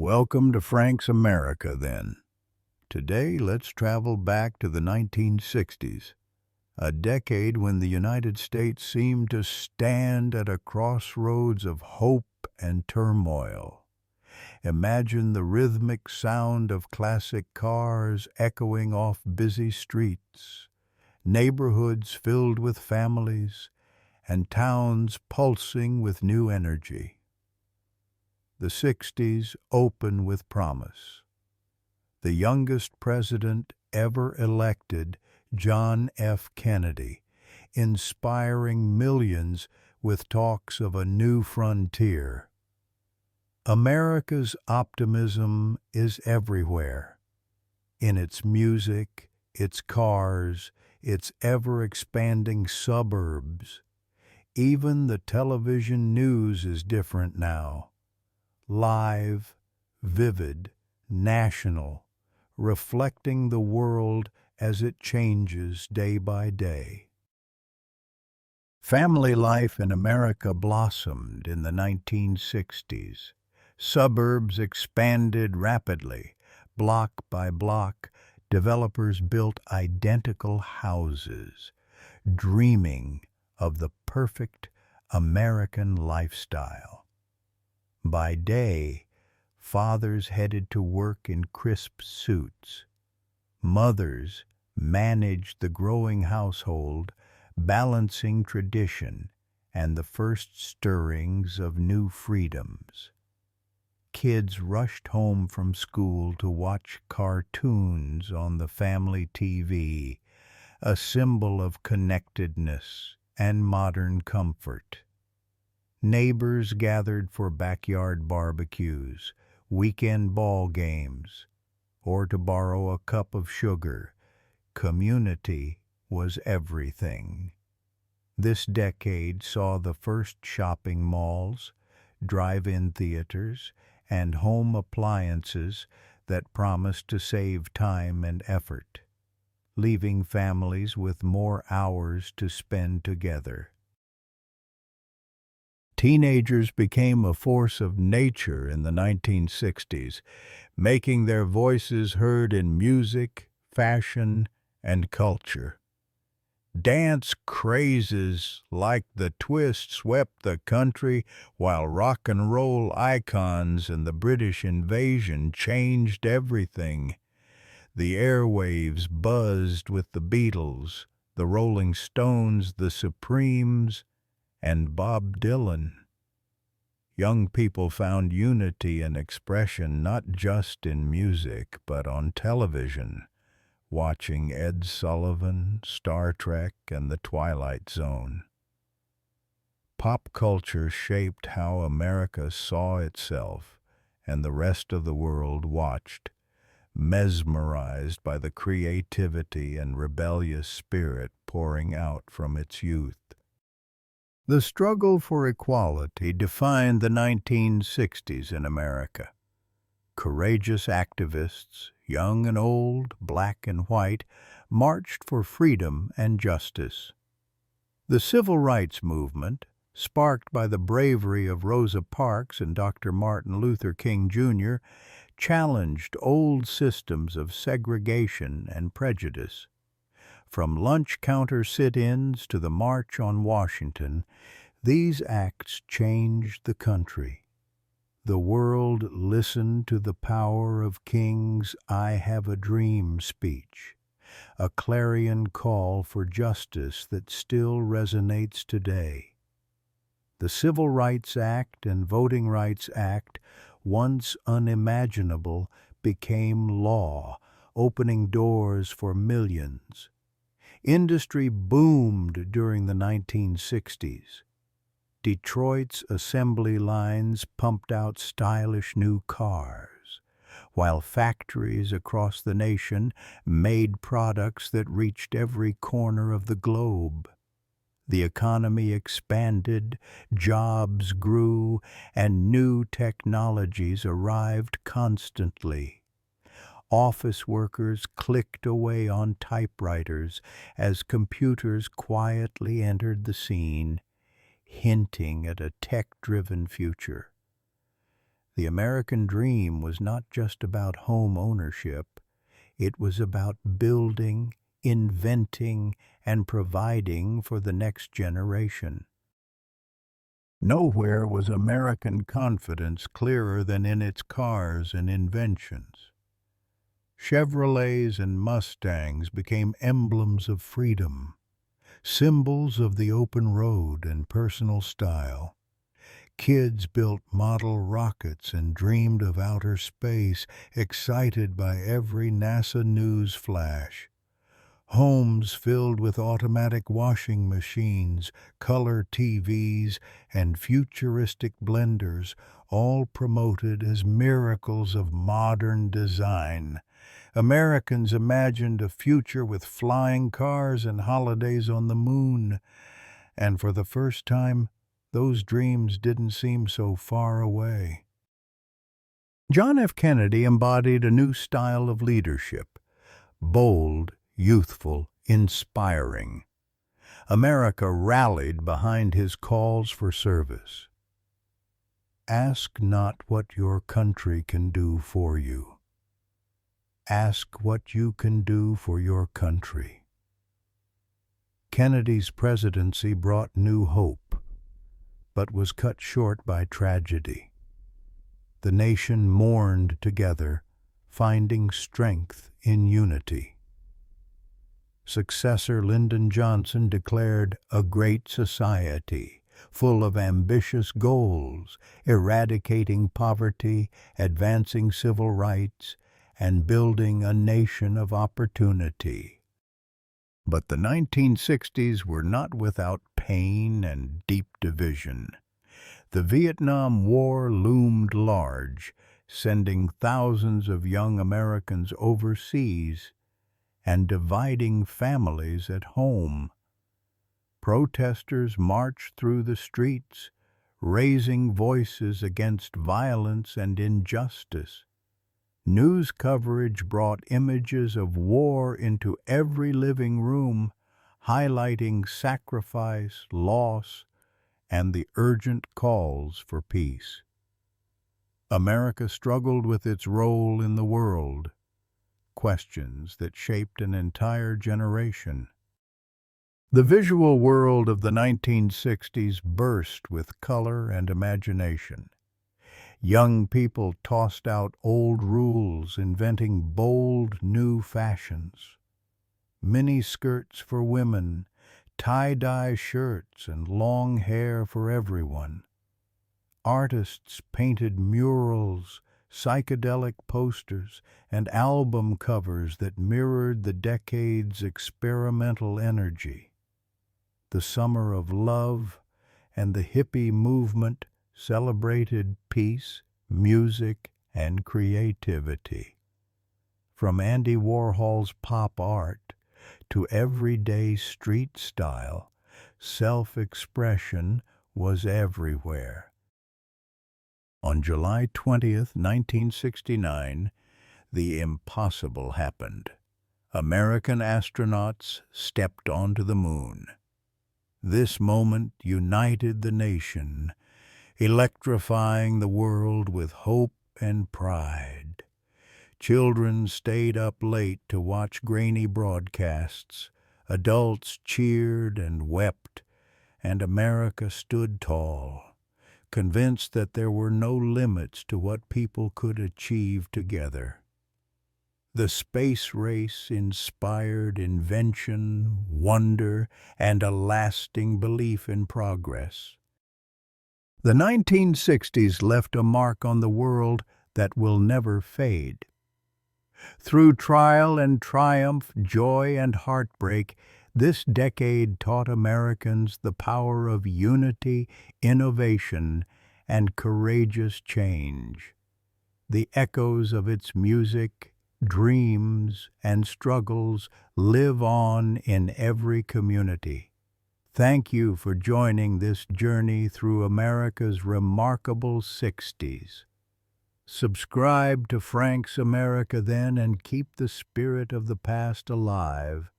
Welcome to Frank's America, then. Today, let's travel back to the 1960s, a decade when the United States seemed to stand at a crossroads of hope and turmoil. Imagine the rhythmic sound of classic cars echoing off busy streets, neighborhoods filled with families, and towns pulsing with new energy. The 60s open with promise. The youngest president ever elected, John F. Kennedy, inspiring millions with talks of a new frontier. America's optimism is everywhere, in its music, its cars, its ever-expanding suburbs. Even the television news is different now. Live, vivid, national, reflecting the world as it changes day by day. Family life in America blossomed in the 1960s. Suburbs expanded rapidly. Block by block, developers built identical houses, dreaming of the perfect American lifestyle. By day, fathers headed to work in crisp suits. Mothers managed the growing household, balancing tradition and the first stirrings of new freedoms. Kids rushed home from school to watch cartoons on the family TV, a symbol of connectedness and modern comfort. Neighbors gathered for backyard barbecues, weekend ball games, or to borrow a cup of sugar. Community was everything. This decade saw the first shopping malls, drive-in theaters, and home appliances that promised to save time and effort, leaving families with more hours to spend together. Teenagers became a force of nature in the 1960s, making their voices heard in music, fashion, and culture. Dance crazes like the twist swept the country, while rock and roll icons and the British invasion changed everything. The airwaves buzzed with the Beatles, the Rolling Stones, the Supremes, and Bob Dylan. Young people found unity and expression not just in music, but on television, watching Ed Sullivan, Star Trek, and The Twilight Zone. Pop culture shaped how America saw itself, and the rest of the world watched, mesmerized by the creativity and rebellious spirit pouring out from its youth. The struggle for equality defined the 1960s in America. Courageous activists, young and old, black and white, marched for freedom and justice. The civil rights movement, sparked by the bravery of Rosa Parks and Dr. Martin Luther King, Jr., challenged old systems of segregation and prejudice. From lunch counter sit-ins to the March on Washington, these acts changed the country. The world listened to the power of King's "I Have a Dream" speech, a clarion call for justice that still resonates today. The Civil Rights Act and Voting Rights Act, once unimaginable, became law, opening doors for millions. Industry boomed during the 1960s. Detroit's assembly lines pumped out stylish new cars, while factories across the nation made products that reached every corner of the globe. The economy expanded, jobs grew, and new technologies arrived constantly. Office workers clicked away on typewriters as computers quietly entered the scene, hinting at a tech-driven future. The American dream was not just about home ownership. It was about building, inventing, and providing for the next generation. Nowhere was American confidence clearer than in its cars and inventions. Chevrolets and Mustangs became emblems of freedom, symbols of the open road and personal style. Kids built model rockets and dreamed of outer space, excited by every NASA news flash. Homes filled with automatic washing machines, color TVs, and futuristic blenders, all promoted as miracles of modern design. Americans imagined a future with flying cars and holidays on the moon, and for the first time, those dreams didn't seem so far away. John F. Kennedy embodied a new style of leadership, bold, youthful, inspiring. America rallied behind his calls for service. Ask not what your country can do for you. Ask what you can do for your country. Kennedy's presidency brought new hope, but was cut short by tragedy. The nation mourned together, finding strength in unity. Successor Lyndon Johnson declared a great society, full of ambitious goals, eradicating poverty, advancing civil rights, and building a nation of opportunity. But the 1960s were not without pain and deep division. The Vietnam War loomed large, sending thousands of young Americans overseas and dividing families at home. Protesters marched through the streets, raising voices against violence and injustice. News coverage brought images of war into every living room, highlighting sacrifice, loss, and the urgent calls for peace. America struggled with its role in the world, questions that shaped an entire generation. The visual world of the 1960s burst with color and imagination. Young people tossed out old rules, inventing bold new fashions. Mini skirts for women, tie-dye shirts, and long hair for everyone. Artists painted murals, psychedelic posters, and album covers that mirrored the decade's experimental energy. The Summer of Love and the hippie movement celebrated peace, music, and creativity. From Andy Warhol's pop art to everyday street style, self-expression was everywhere. On July 20th, 1969, the impossible happened. American astronauts stepped onto the moon. This moment united the nation, electrifying the world with hope and pride. Children stayed up late to watch grainy broadcasts. Adults cheered and wept, and America stood tall, convinced that there were no limits to what people could achieve together. The space race inspired invention, wonder, and a lasting belief in progress. The 1960s left a mark on the world that will never fade. Through trial and triumph, joy and heartbreak, this decade taught Americans the power of unity, innovation, and courageous change. The echoes of its music, dreams, and struggles live on in every community. Thank you for joining this journey through America's remarkable 60s. Subscribe to Frank's America Then and keep the spirit of the past alive.